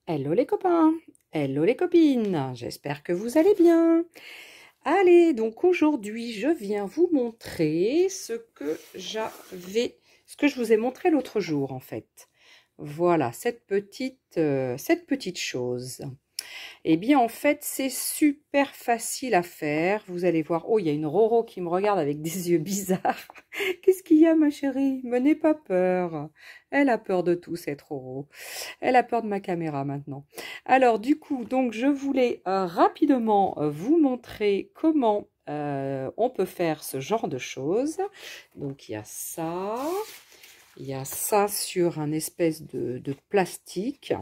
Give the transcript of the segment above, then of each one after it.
Hello les copains, hello les copines, j'espère que vous allez bien. Allez, donc aujourd'hui je viens vous montrer ce que je vous ai montré l'autre jour en fait. Voilà, cette petite chose. Eh bien, en fait, c'est super facile à faire. Vous allez voir. Oh, il y a une Roro qui me regarde avec des yeux bizarres. Qu'est-ce qu'il y a, ma chérie? Me n'aie pas peur. Elle a peur de tout, cette Roro. Elle a peur de ma caméra maintenant. Alors, du coup, donc, je voulais rapidement vous montrer comment on peut faire ce genre de choses. Donc, il y a ça. Il y a ça sur un espèce de plastique.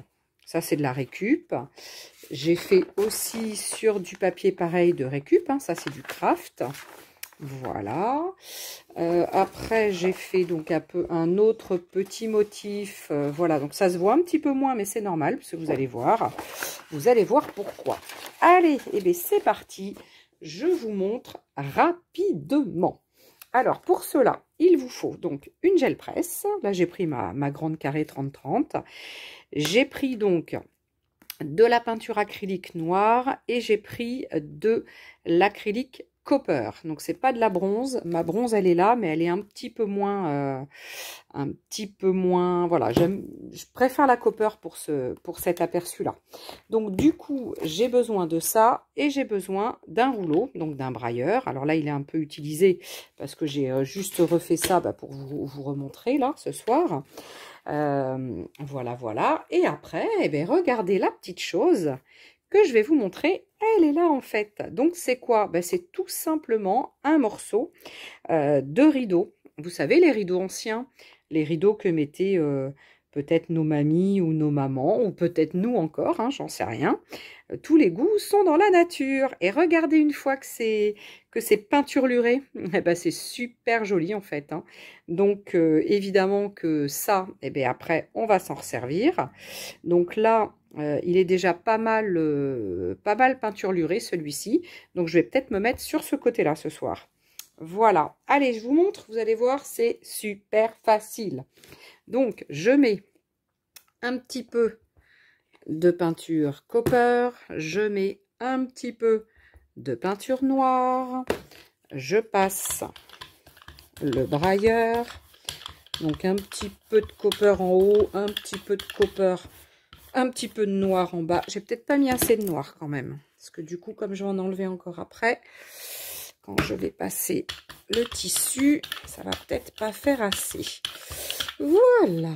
Ça, c'est de la récup. J'ai fait aussi sur du papier pareil de récup. Hein, ça, c'est du craft. Voilà. Après, j'ai fait donc un autre petit motif. Voilà, donc ça se voit un petit peu moins, mais c'est normal, parce que vous allez voir. Vous allez voir pourquoi. Allez, eh bien, c'est parti. Je vous montre rapidement. Alors, pour cela, il vous faut donc une gel presse. Là, j'ai pris ma grande carré 30-30. J'ai pris donc de la peinture acrylique noire et j'ai pris de l'acrylique copper. Donc, c'est pas de la bronze. Ma bronze, elle est là, mais elle est un petit peu moins... voilà, je préfère la copper pour cet aperçu-là. Donc, du coup, j'ai besoin de ça et j'ai besoin d'un rouleau, donc d'un brailleur. Alors là, il est un peu utilisé parce que j'ai juste refait ça pour vous remontrer là, ce soir. Voilà. Et après, eh bien, regardez la petite chose que je vais vous montrer. Elle est là, en fait. Donc, c'est quoi? C'est tout simplement un morceau de rideau. Vous savez, les rideaux anciens, les rideaux que mettaient peut-être nos mamies ou nos mamans, ou peut-être nous encore, hein, j'en sais rien. Tous les goûts sont dans la nature. Et regardez, une fois que c'est peinturluré, eh ben, c'est super joli en fait. Hein. Donc évidemment que ça, eh ben, après, on va s'en resservir. Donc là, il est déjà pas mal peinturluré celui-ci. Donc je vais peut-être me mettre sur ce côté-là ce soir. Voilà, allez, je vous montre, vous allez voir, c'est super facile. Donc, je mets un petit peu de peinture copper, je mets un petit peu de peinture noire, je passe le brailleur, donc un petit peu de copper en haut, un petit peu de copper, un petit peu de noir en bas. J'ai peut-être pas mis assez de noir quand même, parce que du coup, comme je vais en enlever encore après... Quand je vais passer le tissu, ça va peut-être pas faire assez. Voilà.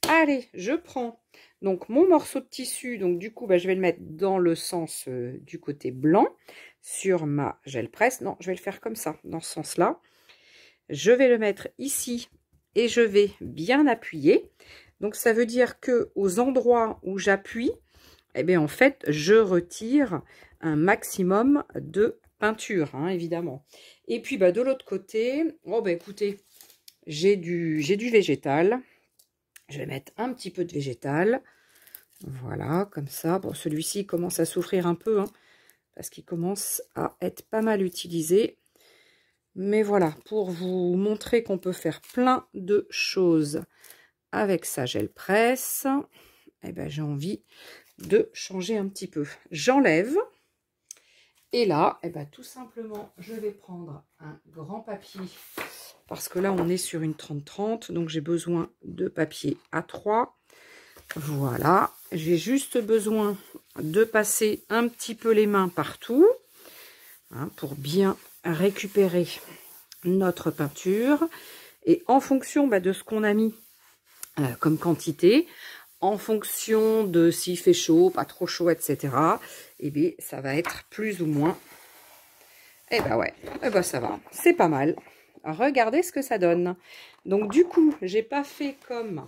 Allez, je prends donc mon morceau de tissu. Donc du coup, je vais le mettre dans le sens du côté blanc sur ma gel presse. Non, je vais le faire comme ça, dans ce sens-là. Je vais le mettre ici et je vais bien appuyer. Donc ça veut dire que aux endroits où j'appuie, eh bien en fait, je retire un maximum de peinture, hein, évidemment. Et puis, de l'autre côté, écoutez, j'ai du végétal. Je vais mettre un petit peu de végétal. Voilà, comme ça. Bon, celui-ci commence à souffrir un peu, hein, parce qu'il commence à être pas mal utilisé. Mais voilà, pour vous montrer qu'on peut faire plein de choses avec sa gel presse, eh ben, j'ai envie de changer un petit peu. J'enlève. Et là, tout simplement, je vais prendre un grand papier parce que là, on est sur une 30-30, donc j'ai besoin de papier A3. Voilà, j'ai juste besoin de passer un petit peu les mains partout, hein, pour bien récupérer notre peinture. Et en fonction de ce qu'on a mis comme quantité, en fonction de s'il fait chaud, pas trop chaud, etc., eh bien, ça va être plus ou moins. Eh ben ouais, ça va, c'est pas mal. Regardez ce que ça donne. Donc du coup, j'ai pas fait comme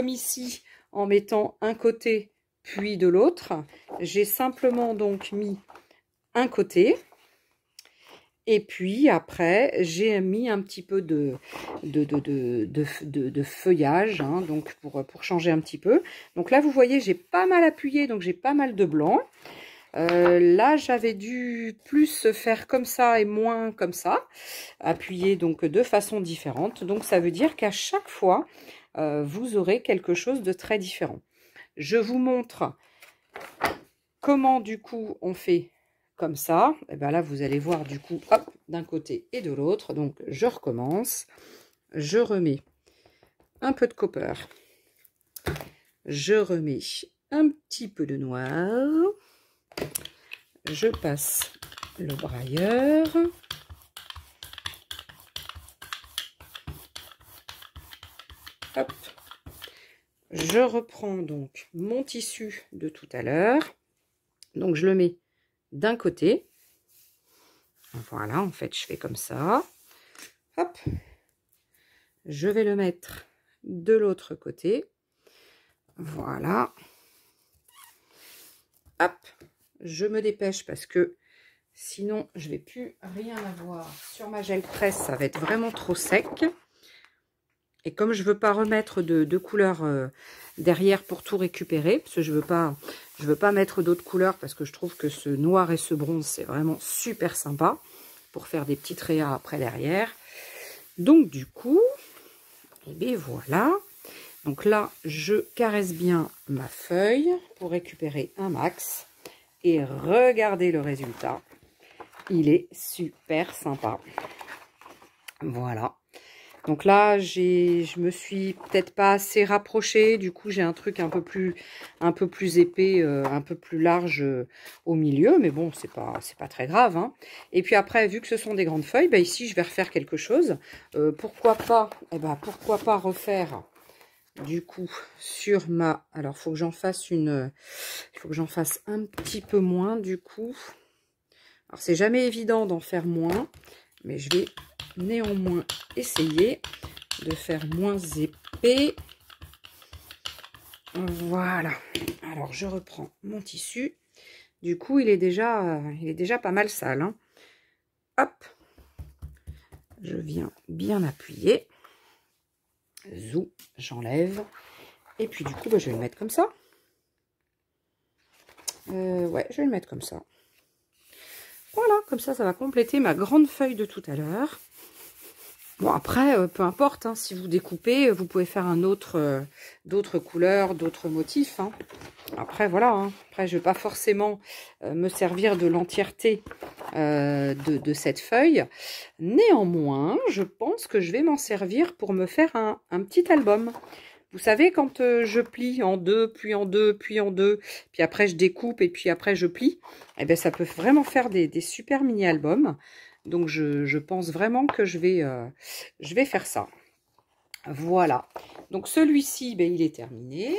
ici en mettant un côté puis de l'autre. J'ai simplement donc mis un côté. Et puis après, j'ai mis un petit peu de feuillage, hein, donc pour changer un petit peu. Donc là, vous voyez, j'ai pas mal appuyé, donc j'ai pas mal de blanc. Là, j'avais dû plus faire comme ça et moins comme ça, appuyer donc de façon différente. Donc ça veut dire qu'à chaque fois, vous aurez quelque chose de très différent. Je vous montre comment du coup on fait comme ça. Et bien là, vous allez voir du coup, hop, d'un côté et de l'autre. Donc, je recommence. Je remets un peu de copper. Je remets un petit peu de noir. Je passe le brailleur. Hop. Je reprends donc mon tissu de tout à l'heure. Donc, je le mets d'un côté. Voilà, en fait, je fais comme ça. Hop. Je vais le mettre de l'autre côté. Voilà. Hop. Je me dépêche parce que sinon, je ne vais plus rien avoir sur ma gel presse. Ça va être vraiment trop sec. Et comme je ne veux pas remettre de couleur derrière pour tout récupérer, parce que je veux pas mettre d'autres couleurs parce que je trouve que ce noir et ce bronze, c'est vraiment super sympa pour faire des petites rayas après derrière. Donc du coup, et bien voilà. Donc là, je caresse bien ma feuille pour récupérer un max. Et regardez le résultat. Il est super sympa. Voilà. Donc là, je me suis peut-être pas assez rapprochée. Du coup, j'ai un truc un peu plus épais, un peu plus large au milieu. Mais bon, c'est pas très grave, hein. Et puis après, vu que ce sont des grandes feuilles, bah ici, je vais refaire quelque chose. Pourquoi pas, pourquoi pas refaire du coup sur ma... Alors, il faut que j'en fasse un petit peu moins du coup. Alors, c'est jamais évident d'en faire moins, mais je vais néanmoins essayer de faire moins épais. Voilà. Alors, je reprends mon tissu. Du coup, il est déjà pas mal sale, hein. Hop. Je viens bien appuyer. Zou, j'enlève. Et puis, du coup, bah, je vais le mettre comme ça. Ouais, je vais le mettre comme ça. Voilà, comme ça va compléter ma grande feuille de tout à l'heure. Bon, après, peu importe, hein, si vous découpez, vous pouvez faire d'autres couleurs, d'autres motifs, hein. Après, voilà, hein. Après, je ne vais pas forcément me servir de l'entièreté de cette feuille. Néanmoins, je pense que je vais m'en servir pour me faire un petit album. Vous savez, quand je plie en deux, puis en deux, puis en deux, puis après je découpe et puis après je plie, eh bien ça peut vraiment faire des super mini-albums. Donc je pense vraiment que je vais faire ça. Voilà. Donc celui-ci, ben, il est terminé.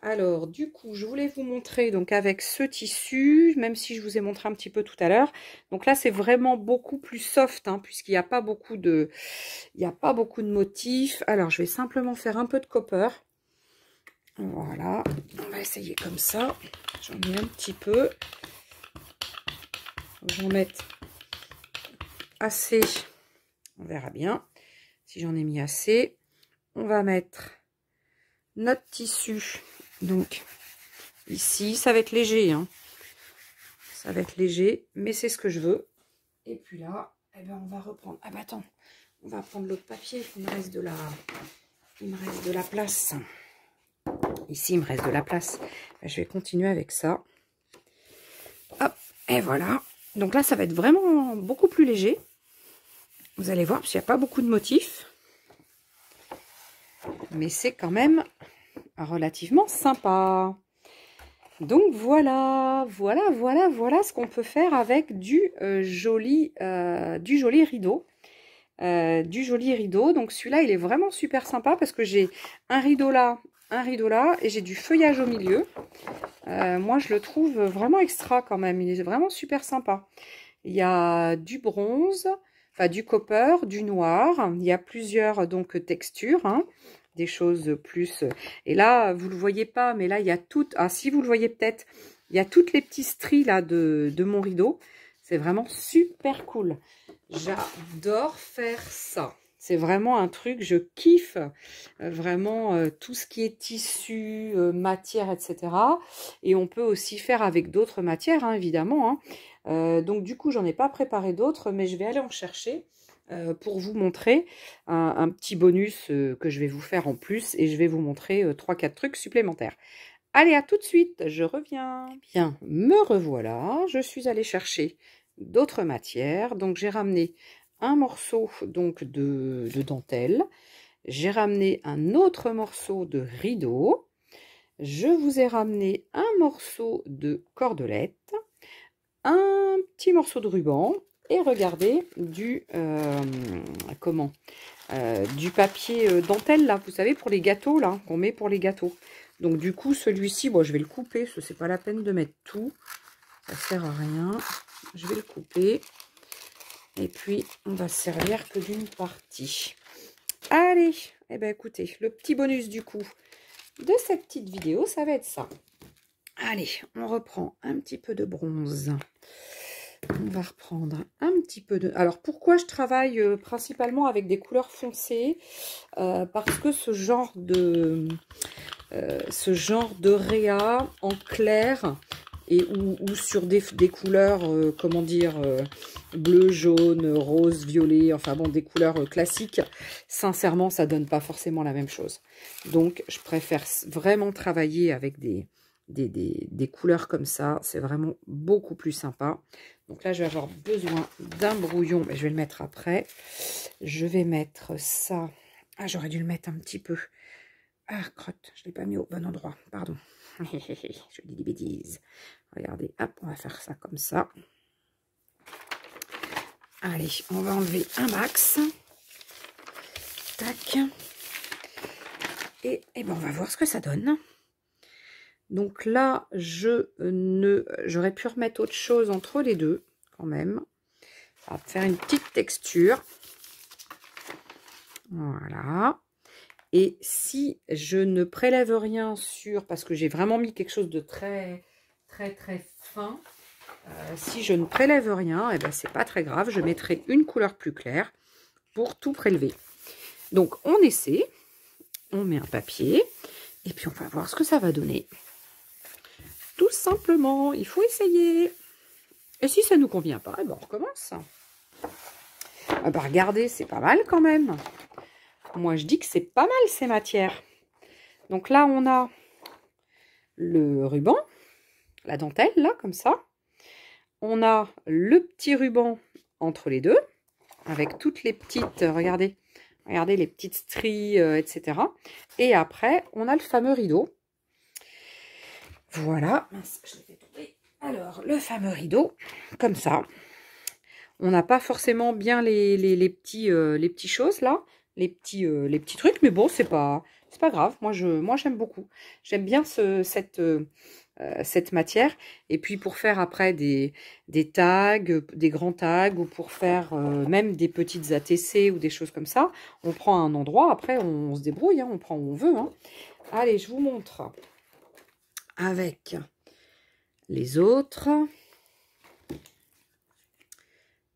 Alors du coup, je voulais vous montrer donc avec ce tissu, même si je vous ai montré un petit peu tout à l'heure. Donc là, c'est vraiment beaucoup plus soft, hein, puisqu'il n'y a pas beaucoup de... motifs. Alors, je vais simplement faire un peu de copper. Voilà. On va essayer comme ça. J'en ai un petit peu. J'en mette assez. On verra bien si j'en ai mis assez. On va mettre notre tissu. Donc, ici, ça va être léger, hein. Ça va être léger, mais c'est ce que je veux. Et puis là, eh ben, on va reprendre. Ah bah attends, on va prendre l'autre papier. Il me reste de la place. Ici, il me reste de la place. Je vais continuer avec ça. Hop, et voilà. Donc là, ça va être vraiment beaucoup plus léger. Vous allez voir, parce qu'il n'y a pas beaucoup de motifs. Mais c'est quand même relativement sympa. Donc voilà ce qu'on peut faire avec du joli rideau. Donc celui-là, il est vraiment super sympa parce que j'ai un rideau là et j'ai du feuillage au milieu. Moi, je le trouve vraiment extra quand même. Il est vraiment super sympa. Il y a du bronze, enfin du copper, du noir. Il y a plusieurs donc textures, hein, des choses plus. Et là, vous le voyez pas, mais là, il y a toutes. Ah, si vous le voyez peut-être, il y a toutes les petits stries là de mon rideau. C'est vraiment super cool. J'adore faire ça. C'est vraiment un truc, je kiffe vraiment tout ce qui est tissu, matière, etc. Et on peut aussi faire avec d'autres matières, hein, évidemment, hein. Donc du coup, j'en ai pas préparé d'autres, mais je vais aller en chercher. pour vous montrer un petit bonus que je vais vous faire en plus. Et je vais vous montrer 3-4 trucs supplémentaires. Allez, à tout de suite, je reviens. Bien, me revoilà. Je suis allée chercher d'autres matières. Donc, j'ai ramené un morceau donc de dentelle. J'ai ramené un autre morceau de rideau. Je vous ai ramené un morceau de cordelette, un petit morceau de ruban et regardez du du papier dentelle là, vous savez, pour les gâteaux là, qu'on met pour les gâteaux. Donc du coup celui-ci, bon, je vais le couper, parce que c'est pas la peine de mettre tout, ça sert à rien. Je vais le couper et puis on va se servir que d'une partie. Allez, eh ben écoutez, le petit bonus du coup de cette petite vidéo, ça va être ça. Allez, on reprend un petit peu de bronze. On va reprendre un petit peu de... Alors, pourquoi je travaille principalement avec des couleurs foncées? Parce que ce genre de réa en clair et ou sur des couleurs, comment dire, bleu, jaune, rose, violet, enfin bon, des couleurs classiques, sincèrement, ça donne pas forcément la même chose. Donc, je préfère vraiment travailler avec des couleurs comme ça. C'est vraiment beaucoup plus sympa. Donc là, je vais avoir besoin d'un brouillon, mais je vais le mettre après. Je vais mettre ça. Ah, j'aurais dû le mettre un petit peu. Ah, crotte, je ne l'ai pas mis au bon endroit, pardon. Je dis des bêtises. Regardez, hop, on va faire ça comme ça. Allez, on va enlever un max. Tac. Et ben, on va voir ce que ça donne. Donc là, j'aurais pu remettre autre chose entre les deux, quand même. Ça va faire une petite texture. Voilà. Et si je ne prélève rien sur, parce que j'ai vraiment mis quelque chose de très fin, si je ne prélève rien, et ben c'est pas très grave, je mettrai une couleur plus claire pour tout prélever. Donc on essaie, on met un papier, et puis on va voir ce que ça va donner. Tout simplement, il faut essayer. Et si ça ne nous convient pas, et ben on recommence. Ah bah regardez, c'est pas mal quand même. Moi, je dis que c'est pas mal ces matières. Donc là, on a le ruban, la dentelle, là, comme ça. On a le petit ruban entre les deux, avec toutes les petites, regardez les petites stries, etc. Et après, on a le fameux rideau. Voilà. Je l'ai fait tomber. Alors, le fameux rideau, comme ça. On n'a pas forcément bien les petits choses, là. Les petits trucs, mais bon, c'est pas grave. Moi, j'aime beaucoup. J'aime bien cette matière. Et puis, pour faire après des tags, des grands tags, ou pour faire même des petites ATC ou des choses comme ça, on prend un endroit, après, on se débrouille, hein, on prend où on veut. Hein. Allez, je vous montre avec les autres.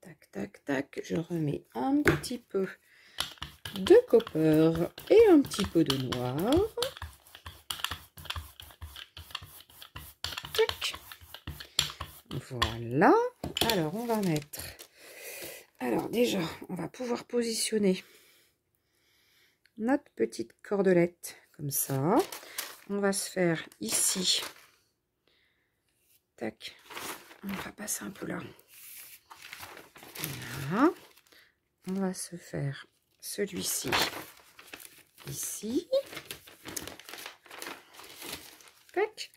Tac, tac, tac. Je remets un petit peu de copper et un petit peu de noir. Tac. Voilà. Alors, on va mettre... Alors, déjà, on va pouvoir positionner notre petite cordelette comme ça. On va se faire ici. Tac. On va passer un peu là. Voilà. On va se faire celui-ci ici. Tac.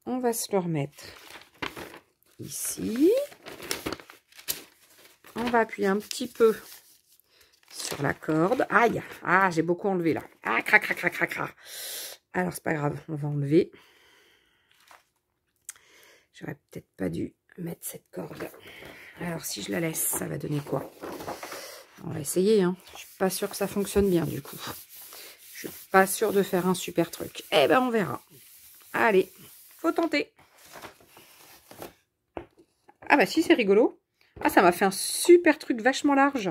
On va se le remettre ici. On va appuyer un petit peu sur la corde. Aïe! Ah, j'ai beaucoup enlevé là. Ah, crac, crac, crac, crac, crac. Alors, c'est pas grave, on va enlever. J'aurais peut-être pas dû mettre cette corde. Alors, si je la laisse, ça va donner quoi? On va essayer, hein. Je suis pas sûre que ça fonctionne bien, du coup. Je suis pas sûre de faire un super truc. Eh ben, on verra. Allez, faut tenter. Ah bah si, c'est rigolo. Ah, ça m'a fait un super truc vachement large.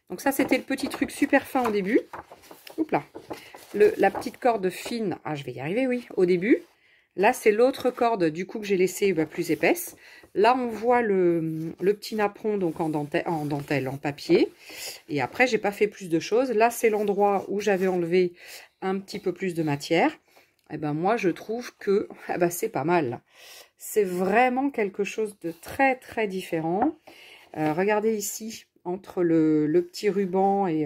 Donc ça, c'était le petit truc super fin au début. Oups là. La petite corde fine. Ah, je vais y arriver, oui, au début. Là, c'est l'autre corde, du coup, que j'ai laissée plus épaisse. Là, on voit le petit napperon donc en dentelle, en papier. Et après, j'ai pas fait plus de choses. Là, c'est l'endroit où j'avais enlevé un petit peu plus de matière. Et ben moi, je trouve que c'est pas mal. C'est vraiment quelque chose de très, très différent. Regardez ici, entre le petit ruban et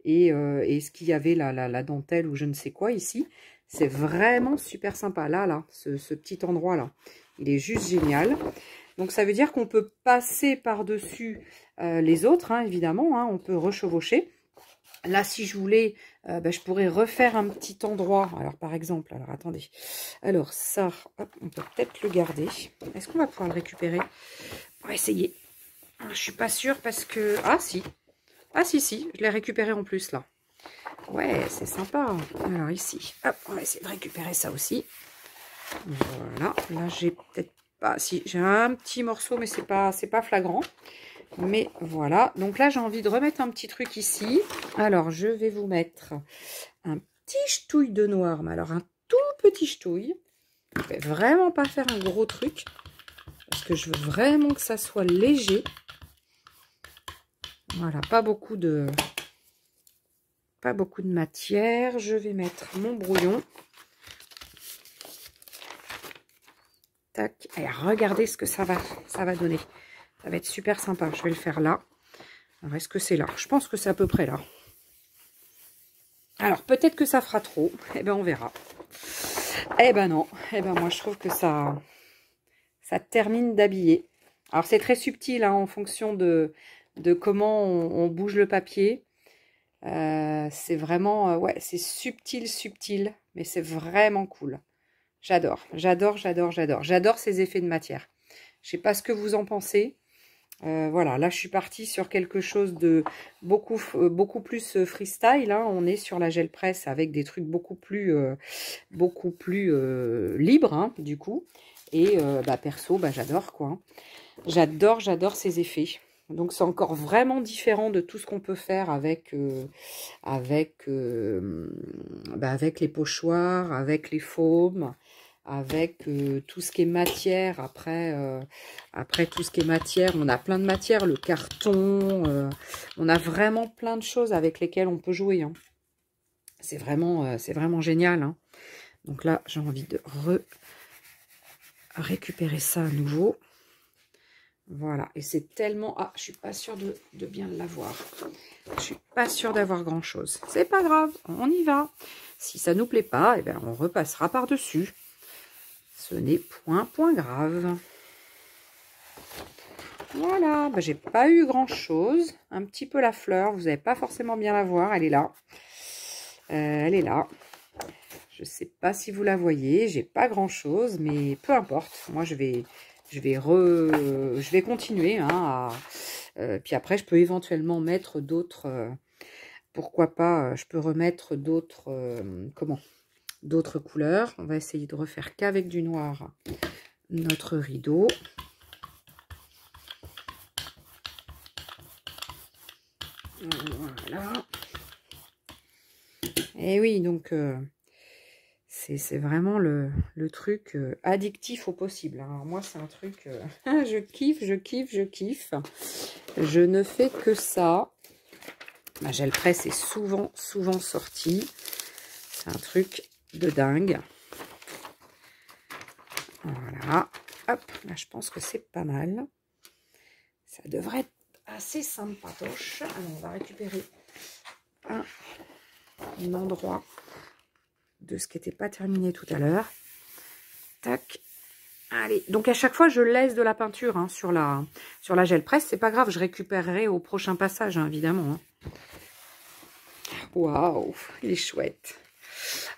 ce qu'il y avait, la dentelle ou je ne sais quoi ici. C'est vraiment super sympa. Là, ce petit endroit-là, il est juste génial. Donc, ça veut dire qu'on peut passer par-dessus les autres, hein, évidemment. Hein, on peut rechevaucher. Là, si je voulais, je pourrais refaire un petit endroit. Alors, par exemple, alors attendez. Alors, ça, hop, on peut peut-être le garder. Est-ce qu'on va pouvoir le récupérer? On va essayer. Je suis pas sûre parce que... Ah, si. Ah, si, je l'ai récupéré en plus, là. Ouais, c'est sympa. Alors, ici, hop, on va essayer de récupérer ça aussi. Voilà. Là, j'ai peut-être pas... Si, j'ai un petit morceau, mais c'est pas flagrant. Mais voilà, donc là j'ai envie de remettre un petit truc ici. Alors je vais vous mettre un petit ch'touille de noir, mais alors un tout petit ch'touille. Je vais vraiment pas faire un gros truc, parce que je veux vraiment que ça soit léger. Voilà, pas beaucoup de matière. Je vais mettre mon brouillon. Tac, et regardez ce que ça va donner. Ça va être super sympa. Je vais le faire là. Alors, est-ce que c'est là? Je pense que c'est à peu près là. Alors, peut-être que ça fera trop. Eh ben, on verra. Eh ben non. Eh ben, moi, je trouve que ça termine d'habiller. Alors, c'est très subtil, hein, en fonction de comment on bouge le papier. C'est vraiment... ouais, c'est subtil. Mais c'est vraiment cool. J'adore. J'adore ces effets de matière. Je sais pas ce que vous en pensez. Voilà, là je suis partie sur quelque chose de beaucoup plus freestyle, hein. On est sur la gel presse avec des trucs beaucoup plus libres, hein, du coup. Et perso, j'adore quoi, hein. J'adore ces effets. Donc c'est encore vraiment différent de tout ce qu'on peut faire avec les pochoirs, avec les faumes, avec tout ce qui est matière. Après tout ce qui est matière, on a plein de matières, le carton, on a vraiment plein de choses avec lesquelles on peut jouer, hein. C'est vraiment génial, hein. Donc là, j'ai envie de récupérer ça à nouveau. Voilà, et c'est tellement... Ah, je suis pas sûre de bien l'avoir. Je suis pas sûre d'avoir grand-chose. C'est pas grave, on y va. Si ça nous plaît pas, eh bien, on repassera par-dessus. Ce n'est point grave. Voilà, j'ai pas eu grand-chose. Un petit peu la fleur, vous n'allez pas forcément bien la voir, elle est là. Elle est là. Je sais pas si vous la voyez, j'ai pas grand-chose, mais peu importe. Moi, je vais continuer, hein, puis après, je peux éventuellement mettre d'autres... pourquoi pas, je peux remettre d'autres... d'autres couleurs. On va essayer de refaire qu'avec du noir notre rideau. Voilà. Et oui, donc c'est vraiment le truc addictif au possible. Alors moi, c'est un truc... je kiffe. Je ne fais que ça. Ma gel presse est souvent sortie. C'est un truc de dingue. Voilà. Hop, là, je pense que c'est pas mal. Ça devrait être assez sympatoche. Alors, on va récupérer un endroit de ce qui n'était pas terminé tout à l'heure. Tac. Allez. Donc, à chaque fois, je laisse de la peinture, hein, sur la gel presse. C'est pas grave, je récupérerai au prochain passage, hein, évidemment, hein. Waouh, il est chouette.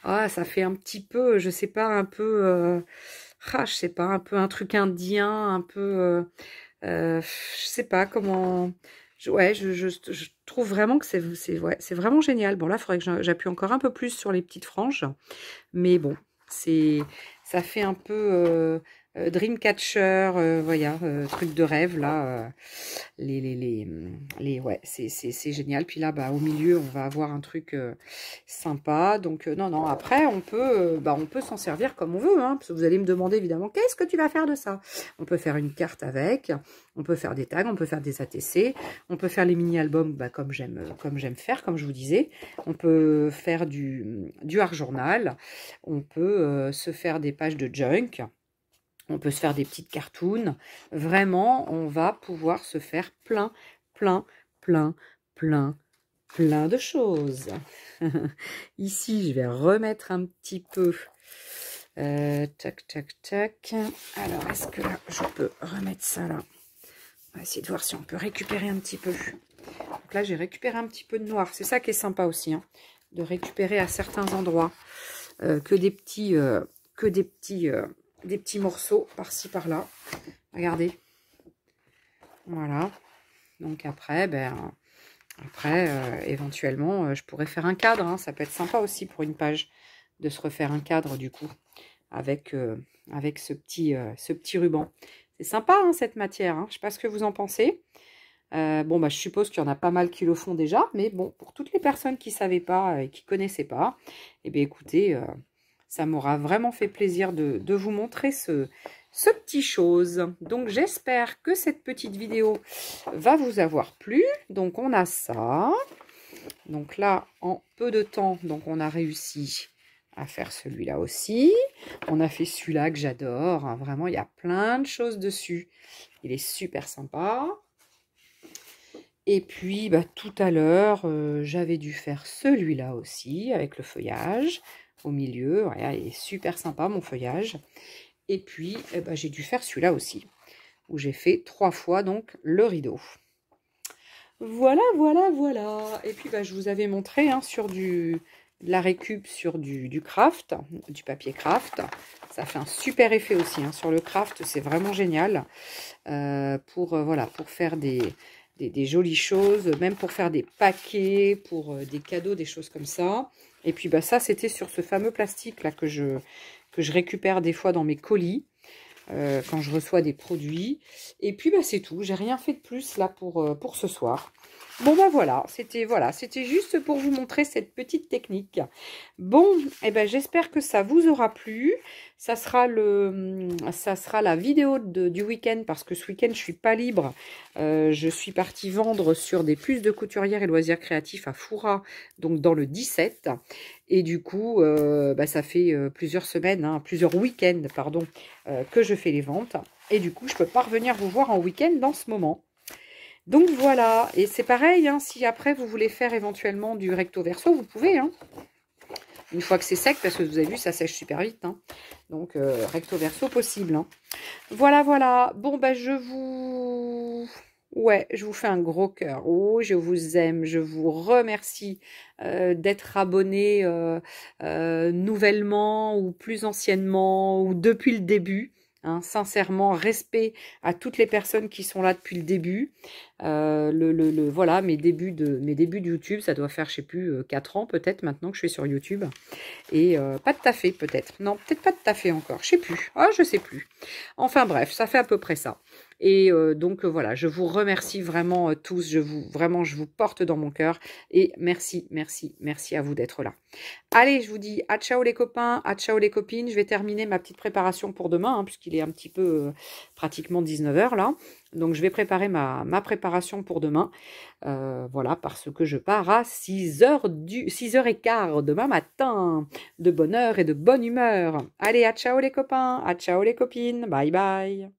Ah, ça fait un petit peu, je sais pas, un peu... je sais pas, un peu un truc indien, un peu... je sais pas comment... je trouve vraiment que c'est vraiment génial. Bon, là, il faudrait que j'appuie encore un peu plus sur les petites franges. Mais bon, ça fait un peu Dreamcatcher, voilà, truc de rêve là, ouais, c'est génial. Puis là, bah, au milieu, on va avoir un truc sympa. Donc non, non. Après, on peut s'en servir comme on veut, hein, parce que vous allez me demander évidemment, qu'est-ce que tu vas faire de ça? On peut faire une carte avec, on peut faire des tags, on peut faire des ATC, on peut faire les mini-albums, bah, comme j'aime faire, comme je vous disais. On peut faire du art journal, on peut se faire des pages de junk. On peut se faire des petites cartoons. Vraiment, on va pouvoir se faire plein, plein, plein, plein, plein de choses. Ici, je vais remettre un petit peu. Tac, tac, tac. Alors, est-ce que là, je peux remettre ça là? On va essayer de voir si on peut récupérer un petit peu. Donc là, j'ai récupéré un petit peu de noir. C'est ça qui est sympa aussi, hein, de récupérer à certains endroits que des petits morceaux par-ci par-là. Regardez. Voilà. Donc après, éventuellement, je pourrais faire un cadre, hein. Ça peut être sympa aussi pour une page de se refaire un cadre du coup avec ce petit ruban. C'est sympa, hein, cette matière, hein. Je ne sais pas ce que vous en pensez. Bon, bah, je suppose qu'il y en a pas mal qui le font déjà, mais bon, pour toutes les personnes qui ne savaient pas et qui ne connaissaient pas, eh bien écoutez, ça m'aura vraiment fait plaisir de vous montrer ce petit chose. Donc j'espère que cette petite vidéo va vous avoir plu. Donc on a ça. Donc là, en peu de temps, donc on a réussi à faire celui-là aussi. On a fait celui-là que j'adore, hein. Vraiment, il y a plein de choses dessus. Il est super sympa. Et puis, bah, tout à l'heure, j'avais dû faire celui-là aussi, avec le feuillage au milieu. Voilà, il est super sympa, mon feuillage. Et puis, eh ben, j'ai dû faire celui-là aussi, où j'ai fait 3 fois donc le rideau. Voilà, voilà, voilà. Et puis, bah, je vous avais montré, hein, sur de la récup, sur du craft, du papier craft. Ça fait un super effet aussi, hein. Sur le craft, c'est vraiment génial voilà, pour faire des jolies choses, même pour faire des paquets, pour des cadeaux, des choses comme ça. Et puis, bah, ça, c'était sur ce fameux plastique là que je récupère des fois dans mes colis. Quand je reçois des produits. Et puis, bah, c'est tout. J'ai rien fait de plus là pour ce soir. Bon, bah voilà, c'était juste pour vous montrer cette petite technique. Bon, et ben j'espère que ça vous aura plu. Ça sera la vidéo du week-end, parce que ce week-end, je suis pas libre. Je suis partie vendre sur des puces de couturière et loisirs créatifs à Foura, donc dans le 17. Et du coup, bah, ça fait plusieurs semaines, hein, plusieurs week-ends, pardon, que je fais les ventes. Et du coup, je peux pas revenir vous voir en week-end dans ce moment. Donc voilà, et c'est pareil, hein, si après vous voulez faire éventuellement du recto verso, vous pouvez, hein. Une fois que c'est sec, parce que vous avez vu, ça sèche super vite, hein. Donc recto verso possible, hein. Voilà, voilà. Bon, bah je vous fais un gros cœur. Oh, je vous aime, je vous remercie d'être abonné nouvellement ou plus anciennement ou depuis le début. Hein, sincèrement, respect à toutes les personnes qui sont là depuis le début. Voilà, mes débuts de YouTube, ça doit faire, je sais plus, 4 ans peut-être maintenant que je suis sur YouTube. Et pas de taffé peut-être. Non, peut-être pas de taffé encore. Je sais plus. Ah, je sais plus. Enfin bref, ça fait à peu près ça. Et donc voilà, je vous remercie vraiment tous. Je vous porte dans mon cœur. Et merci, merci, merci à vous d'être là. Allez, je vous dis à ciao les copains, à ciao les copines. Je vais terminer ma petite préparation pour demain, hein, puisqu'il est un petit peu pratiquement 19 h là. Donc je vais préparer ma préparation pour demain. Voilà, parce que je pars à 6h15 demain matin. De bonne heure et de bonne humeur. Allez, à ciao les copains, à ciao les copines. Bye bye.